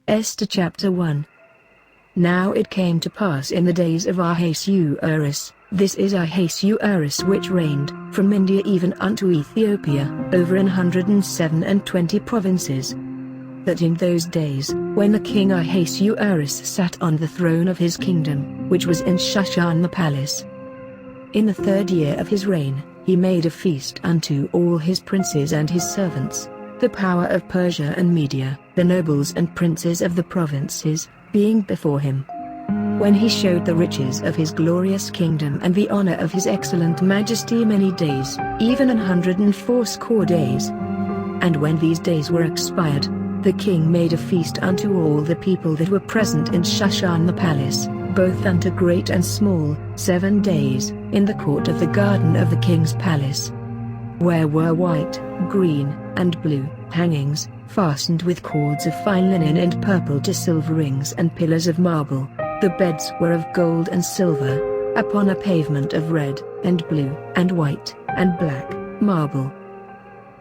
Esther chapter 1. Now it came to pass in the days of Ahasuerus, this is Ahasuerus which reigned, from India even unto Ethiopia, over 127 provinces, that in those days, when the king Ahasuerus sat on the throne of his kingdom, which was in Shushan the palace, in the 3rd year of his reign, he made a feast unto all his princes and his servants, the power of Persia and Media, the nobles and princes of the provinces, being before him. When he showed the riches of his glorious kingdom and the honor of his excellent majesty many days, even 180 days. And when these days were expired, the king made a feast unto all the people that were present in Shushan the palace, both unto great and small, 7 days, in the court of the garden of the king's palace, where were white, green, and blue hangings, fastened with cords of fine linen and purple to silver rings and pillars of marble. The beds were of gold and silver, upon a pavement of red, and blue, and white, and black, marble.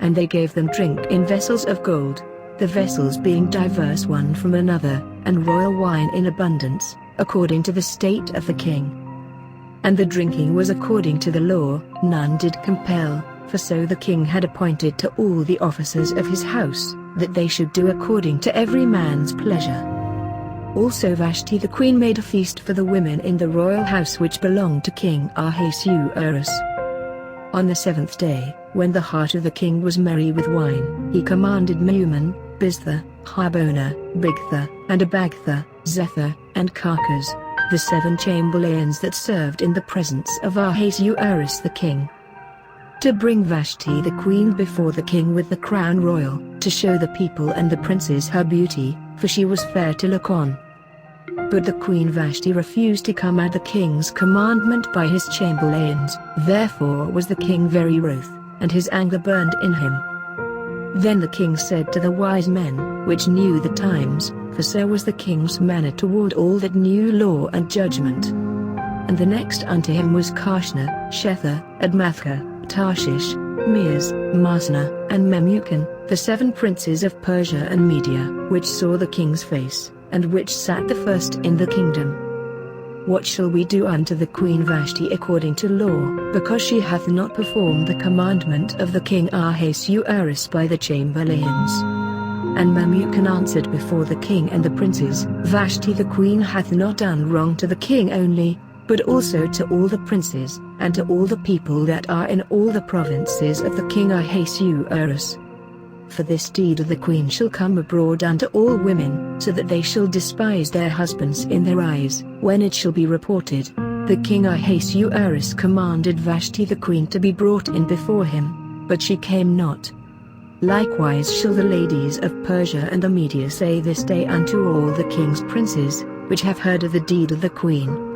And they gave them drink in vessels of gold, the vessels being diverse one from another, and royal wine in abundance, according to the state of the king. And the drinking was according to the law, none did compel, for so the king had appointed to all the officers of his house, that they should do according to every man's pleasure. Also Vashti the queen made a feast for the women in the royal house which belonged to King Ahasuerus. On the 7th day, when the heart of the king was merry with wine, he commanded Mehuman, Biztha, Harbona, Bigtha, and Abagtha, Zethar, and Carcas, the 7 chamberlains that served in the presence of Ahasuerus the king, to bring Vashti the queen before the king with the crown royal, to show the people and the princes her beauty, for she was fair to look on. But the queen Vashti refused to come at the king's commandment by his chamberlains, therefore was the king very wroth, and his anger burned in him. Then the king said to the wise men, which knew the times, for so was the king's manner toward all that knew law and judgment. And the next unto him was Karshna, Shethar, Admathah, Tarshish, Mears, Masna, and Memucan, the 7 princes of Persia and Media, which saw the king's face, and which sat the first in the kingdom. What shall we do unto the queen Vashti according to law, because she hath not performed the commandment of the king Ahasuerus by the chamberlains? And Memucan answered before the king and the princes, Vashti the queen hath not done wrong to the king only, but also to all the princes, and to all the people that are in all the provinces of the king Ahasuerus. For this deed of the queen shall come abroad unto all women, so that they shall despise their husbands in their eyes, when it shall be reported, the king Ahasuerus commanded Vashti the queen to be brought in before him, but she came not. Likewise shall the ladies of Persia and the Media say this day unto all the king's princes, which have heard of the deed of the queen.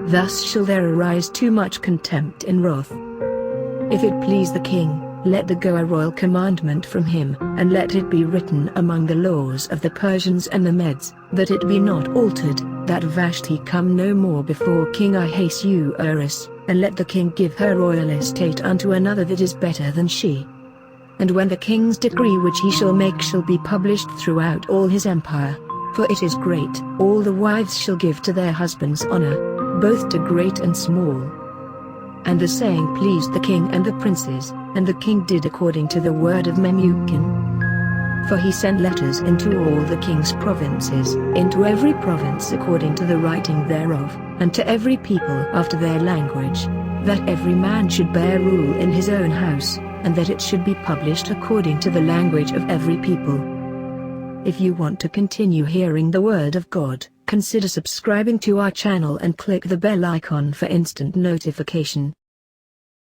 Thus shall there arise too much contempt and wrath. If it please the king, let there go a royal commandment from him, and let it be written among the laws of the Persians and the Medes, that it be not altered, that Vashti come no more before King Ahasuerus, and let the king give her royal estate unto another that is better than she. And when the king's decree which he shall make shall be published throughout all his empire, for it is great, all the wives shall give to their husbands honor, both to great and small. And the saying pleased the king and the princes, and the king did according to the word of Memucan. For he sent letters into all the king's provinces, into every province according to the writing thereof, and to every people after their language, that every man should bear rule in his own house, and that it should be published according to the language of every people. If you want to continue hearing the word of God, consider subscribing to our channel and click the bell icon for instant notification.